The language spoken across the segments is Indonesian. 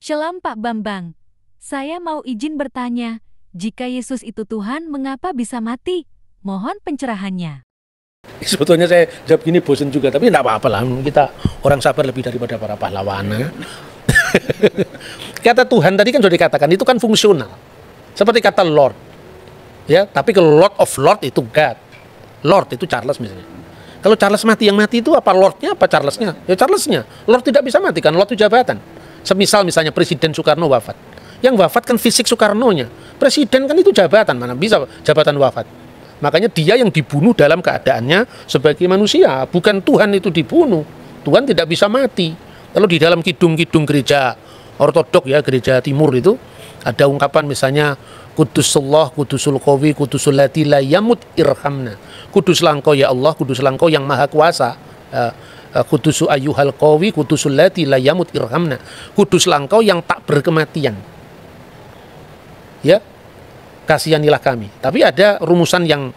Shalom Pak Bambang. Saya mau izin bertanya, jika Yesus itu Tuhan, mengapa bisa mati? Mohon pencerahannya. Sebetulnya saya jawab gini bosan juga, tapi tidak apa-apa lah. Kita orang sabar lebih daripada para pahlawan. Kata Tuhan tadi kan sudah dikatakan, itu kan fungsional. Seperti kata Lord. Ya, tapi kalau Lord of Lord itu God. Lord itu Charles misalnya. Kalau Charles mati, yang mati itu apa Lordnya apa Charlesnya? Ya Charlesnya. Lord tidak bisa mati kan, Lord itu jabatan. Semisal misalnya Presiden Soekarno wafat. Yang wafat kan fisik Soekarnonya. Presiden kan itu jabatan, mana bisa jabatan wafat. Makanya dia yang dibunuh dalam keadaannya sebagai manusia. Bukan Tuhan itu dibunuh. Tuhan tidak bisa mati. Kalau di dalam kidung-kidung gereja ortodok ya, gereja timur itu, ada ungkapan misalnya, Kudusullah, Kudusul Qawi, Kudusul Lati la yamut irhamna. Kuduslah Engkau ya Allah, Kuduslah Engkau yang maha kuasa. Kudusu ayyuhal qawi, Kudusul Lati la yamut irhamna. Kuduslah Engkau yang tak berkematian. Ya, kasihanilah kami. Tapi ada rumusan yang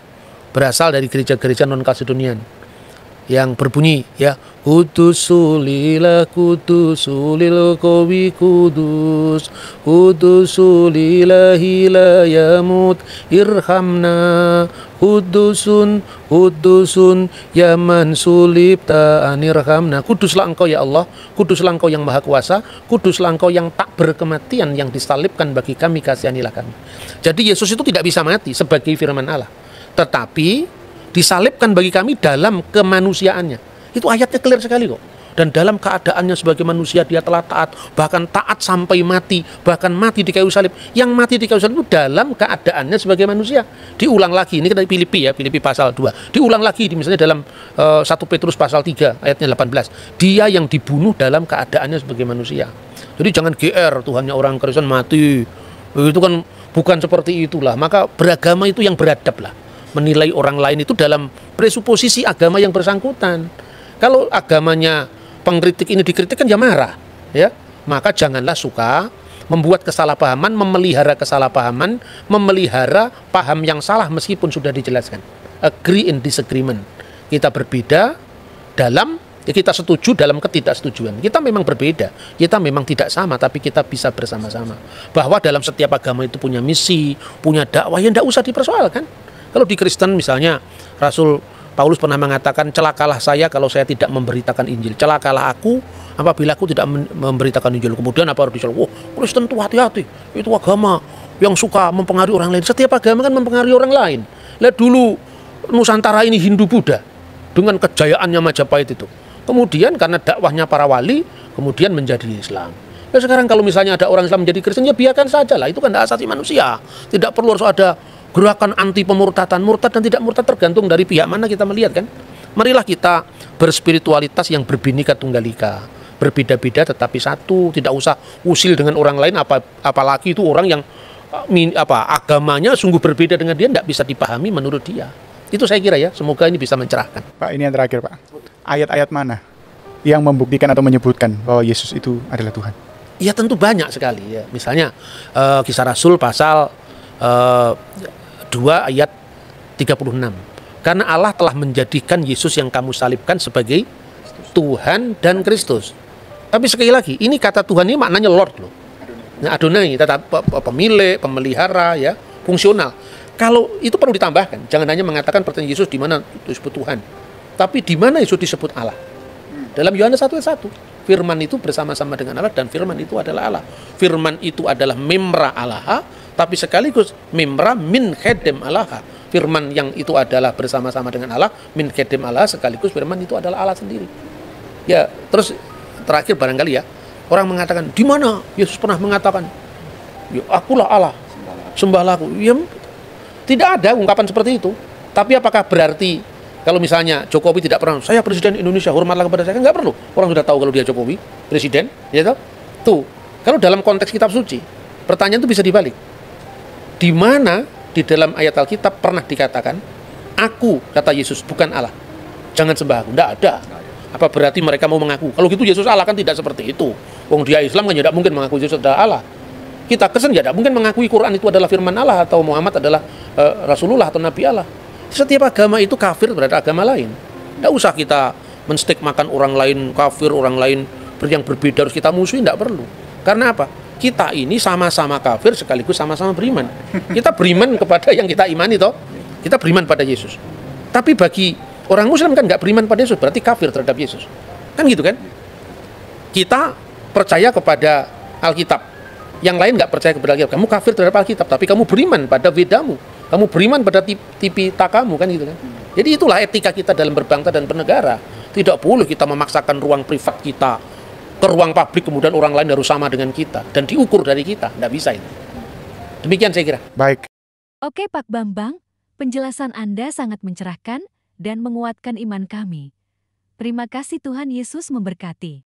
berasal dari gereja-gereja non-Kaledonian yang berbunyi ya, Kudusulillah Kudusulil Qawi Kudus Kudusulillahi la yamut irhamna Kudusun Kudusun yaman sulibta anirhamna. Kuduslah Engkau ya Allah, Kuduslah Engkau yang maha kuasa, Kuduslah Engkau yang tak berkematian, yang disalibkan bagi kami, kasihanilah kami. Jadi Yesus itu tidak bisa mati sebagai firman Allah, tetapi disalibkan bagi kami dalam kemanusiaannya. Itu ayatnya clear sekali kok. Dan dalam keadaannya sebagai manusia dia telah taat, bahkan taat sampai mati, bahkan mati di kayu salib. Yang mati di kayu salib itu dalam keadaannya sebagai manusia. Diulang lagi, ini dari Filipi ya, Filipi pasal 2. Diulang lagi misalnya dalam 1 Petrus pasal 3 ayatnya 18. Dia yang dibunuh dalam keadaannya sebagai manusia. Jadi jangan GR, Tuhannya orang Kristen mati. Itu kan bukan seperti itulah. Maka beragama itu yang beradab lah. Menilai orang lain itu dalam presuposisi agama yang bersangkutan. Kalau agamanya pengkritik ini dikritik kan ya marah, ya. Maka janganlah suka membuat kesalahpahaman, memelihara kesalahpahaman, memelihara paham yang salah meskipun sudah dijelaskan. Agree in disagreement. Kita berbeda dalam, ya kita setuju dalam ketidaksetujuan. Kita memang berbeda, kita memang tidak sama, tapi kita bisa bersama-sama. Bahwa dalam setiap agama itu punya misi, punya dakwah, yang tidak usah dipersoalkan. Kalau di Kristen misalnya, Rasul Paulus pernah mengatakan, celakalah saya kalau saya tidak memberitakan Injil. Celakalah aku apabila aku tidak memberitakan Injil. Kemudian apa harus dicela? Wah, Kristen tuh hati-hati. Itu agama yang suka mempengaruhi orang lain. Setiap agama kan mempengaruhi orang lain. Lihat dulu Nusantara ini Hindu-Buddha dengan kejayaannya Majapahit itu. Kemudian karena dakwahnya para wali, kemudian menjadi Islam. Ya sekarang kalau misalnya ada orang Islam menjadi Kristen, ya biarkan saja lah. Itu kan hak asasi manusia. Tidak perlu harus ada gerakan anti pemurtadan. Murtad dan tidak murtad tergantung dari pihak mana kita melihat kan. Marilah kita berspiritualitas yang berbhinneka tunggal ika, berbeda-beda tetapi satu. Tidak usah usil dengan orang lain, apalagi itu orang yang agamanya sungguh berbeda dengan dia, tidak bisa dipahami menurut dia. Itu saya kira ya, semoga ini bisa mencerahkan. Pak, ini yang terakhir Pak, ayat-ayat mana yang membuktikan atau menyebutkan bahwa Yesus itu adalah Tuhan? Ya tentu banyak sekali ya. Misalnya Kisah Rasul pasal 2 ayat 36. Karena Allah telah menjadikan Yesus yang kamu salibkan sebagai Tuhan dan Kristus. Tapi sekali lagi, ini kata Tuhan ini maknanya Lord loh. Nah, Adonai, tetap pemilik, pemelihara ya, fungsional. Kalau itu perlu ditambahkan, jangan hanya mengatakan pertanyaan Yesus di mana disebut Tuhan, tapi di mana Yesus disebut Allah. Dalam Yohanes 1 ayat 1, firman itu bersama-sama dengan Allah dan firman itu adalah Allah. Firman itu adalah memra Allah, tapi sekaligus memra min khedem Allah. Firman yang itu adalah bersama-sama dengan Allah, min khedem Allah, sekaligus firman itu adalah Allah sendiri. Ya, terus terakhir barangkali ya, orang mengatakan, di mana Yesus pernah mengatakan, ya akulah Allah, sembahlah aku. Ya, tidak ada ungkapan seperti itu. Tapi apakah berarti kalau misalnya Jokowi tidak pernah, saya presiden Indonesia, hormatlah kepada saya, nggak perlu. Orang sudah tahu kalau dia Jokowi, presiden, ya tahu. Tuh, kalau dalam konteks kitab suci, pertanyaan itu bisa dibalik. Di mana di dalam ayat Alkitab pernah dikatakan, aku, kata Yesus, bukan Allah, jangan sembah aku. Tidak ada. Apa berarti mereka mau mengaku? Kalau gitu Yesus Allah, kan tidak seperti itu. Wong dia Islam kan tidak mungkin mengaku Yesus adalah Allah. Kita Kristen tidak mungkin mengakui Quran itu adalah firman Allah, atau Muhammad adalah Rasulullah atau Nabi Allah. Setiap agama itu kafir terhadap agama lain. Tidak usah kita menstigmakan orang lain kafir, orang lain yang berbeda harus kita musuhi, tidak perlu. Karena apa? Kita ini sama-sama kafir sekaligus sama-sama beriman. Kita beriman kepada yang kita imani toh. Kita beriman pada Yesus. Tapi bagi orang Muslim kan nggak beriman pada Yesus, berarti kafir terhadap Yesus. Kan gitu kan? Kita percaya kepada Alkitab. Yang lain nggak percaya kepada Alkitab. Kamu kafir terhadap Alkitab, tapi kamu beriman pada Vedamu. Kamu beriman pada Tipitakamu, kan gitu kan? Jadi itulah etika kita dalam berbangsa dan bernegara. Tidak boleh kita memaksakan ruang privat kita ke ruang publik, kemudian orang lain harus sama dengan kita dan diukur dari kita. Nggak bisa itu. Demikian saya kira. Baik. Oke Pak Bambang, penjelasan Anda sangat mencerahkan dan menguatkan iman kami. Terima kasih, Tuhan Yesus memberkati.